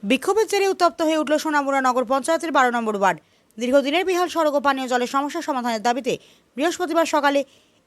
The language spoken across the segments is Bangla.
বিক্ষোভের জেরে উত্তপ্ত হয়ে উঠল সোনামুড়া নগর পঞ্চায়েতের 12 নম্বর ওয়ার্ড। দীর্ঘদিনের বিহাল সড়ক ও পানীয় জলের সমস্যা সমাধানের দাবিতে বৃহস্পতিবার সকালে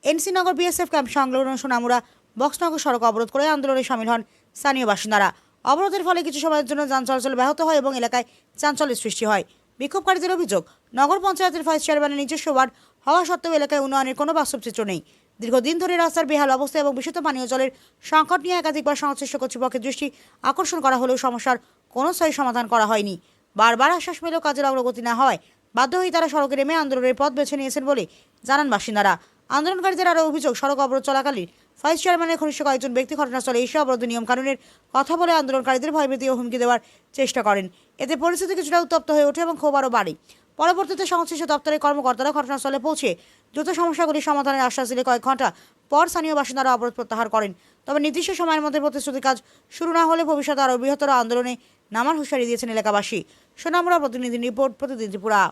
এনসি নগর বিএসএফ ক্যাম্প সংলগ্ন সোনামুড়া বক্সনগর সড়ক অবরোধ করে আন্দোলনে সামিল হন স্থানীয় বাসিন্দারা। অবরোধের ফলে কিছু সময়ের জন্য যান চলাচল ব্যাহত হয় এবং এলাকায় চাঞ্চল্যের সৃষ্টি হয়। বিক্ষোভকারীদের অভিযোগ, নগর পঞ্চায়েতের ভাইস চেয়ারম্যানের নিজস্ব ওয়ার্ড হওয়া সত্ত্বেও এলাকায় উন্নয়নের কোনো বাস্তব চিত্র নেই। দীর্ঘদিন ধরে রাস্তার বেহাল অবস্থা এবং বিশুদ্ধ পানীয় জলের সংকট নিয়ে একাধিকবার সংশ্লিষ্ট কর্তৃপক্ষের দৃষ্টি আকর্ষণ করা হলেও সমস্যার কোনো স্থায়ী সমাধান করা হয়নি। বারবার আশ্বাস পেলেও কাজের অগ্রগতি না হওয়ায় বাধ্য হয়ে তারা সড়কে নেমে আন্দোলনের পথ বেছে নিয়েছেন বলে জানান বাসিন্দারা। আন্দোলনকারীদের আরও অভিযোগ, সড়ক অবরোধ চলাকালীন ভাইস চেয়ারম্যানের ঘনিষ্ঠ কয়েকজন ব্যক্তি ঘটনাস্থলে এসে অবরোধ নিয়মকানুনের কথা বলে আন্দোলনকারীদের ভয়ভীতি ও হুমকি দেওয়ার চেষ্টা করেন। এতে পরিস্থিতি কিছুটা উত্তপ্ত হয়ে ওঠে এবং ক্ষোভ আরও বাড়ে। পরবর্তীতে সংশ্লিষ্ট দপ্তরের কর্মকর্তারা ঘটনাস্থলে পৌঁছে দ্রুত সমস্যাগুলি সমাধানের আশ্বাস দিলে কয়েক ঘন্টা পর স্থানীয় বাসিন্দারা অবরোধ প্রত্যাহার করেন। তবে নির্দিষ্ট সময়ের মধ্যে প্রতিশ্রুতি কাজ শুরু না হলে ভবিষ্যতে আরও বৃহত্তর আন্দোলনে নামার হুঁশিয়ারি দিয়েছেন এলাকাবাসী। সোনামুড়া প্রতিনিধি রিপোর্ট, প্রতিদিন ত্রিপুরা।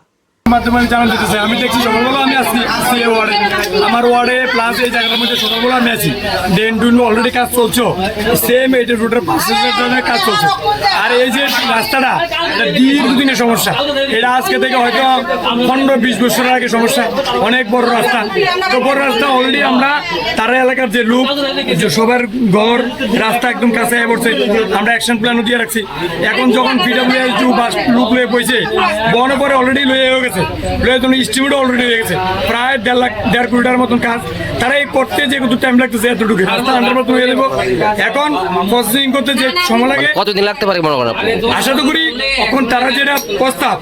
মাধ্যমে জানান দিতেছে আমি দেখছি সকালবেলা আমি আসছি সিএ ওয়ার্ডে, আমার ওয়ার্ডে প্লাস এই জায়গাটার মধ্যে সকালবেলা আমি আছি। ড্রেন টুন অলরেডি কাজ চলছে, সেম এই রুটের পাশের কাজ চলছে। আর এই যে রাস্তাটা, এটা দীর্ঘদিনের সমস্যা। এটা আজকে থেকে হয়তো 15-20 বছরের আগে সমস্যা। অনেক বড় রাস্তা, তো বড় রাস্তা অলরেডি আমরা তারা এলাকার যে লোক, যে সবার ঘর রাস্তা একদম কাছে পড়ছে, আমরা অ্যাকশন প্ল্যানও দিয়ে রাখছি। এখন যখন পিডব্লিউএস লোক লয়ে পড়ছে, বনে পরে অলরেডি লয়ে গেছে, স্টিমেটও অলরেডি হয়ে গেছে, প্রায় 1.5 কোটিটার মতন কাজ। তারা এই করতে যে কত টাইম লাগতেছে, এতটুকু রাস্তা 100% হয়ে দেবো। এখন প্রসেসিং করতে যে সময় লাগে, কতদিন লাগতে পারে মনে করেন? আশা তো করি এখন তারা যেটা প্রস্তাব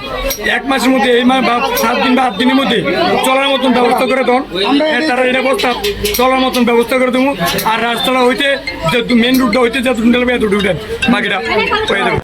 1 মাসের মধ্যে, এই মাস বা 7 দিন বা 8 দিনের মধ্যে চলার মতন ব্যবস্থা করে দেন। তারা এটা প্রস্তাব চলার মতন ব্যবস্থা করে দেবো। আর রাস্তাটা হইতে মেন রুটটা হইতে যতটুকু এতটুকু বাকিটা হয়ে যাবে।